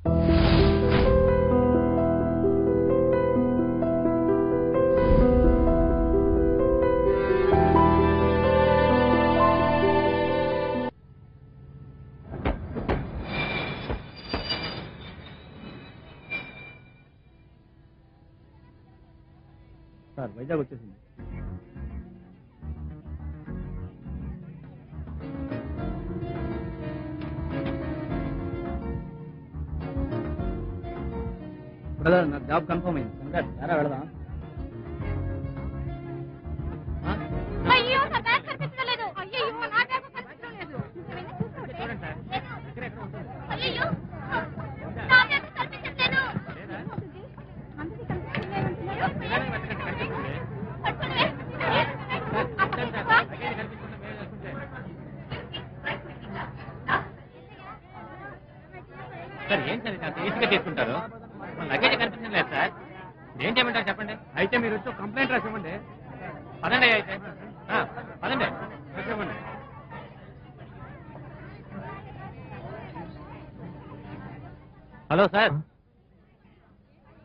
Sir Vizag వచ్చేసింది. Brother నాకు job confirm అయింది. ఎలా వెళదాం? సార్ ఏం సార్ అంత ఈజీగా తీసుకుంటారు? లగేజ్ కనిపించడం లేదు సార్. ఏం చేయమంటారు చెప్పండి. అయితే మీరు వచ్చి కంప్లైంట్ రాసివ్వండి. పదండి అయితే పదండి. హలో సార్,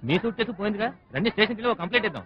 మీ సూట్ కేసు పోయిందిగా, రండి స్టేషన్కి వెళ్ళి కంప్లైంట్ ఇద్దాం.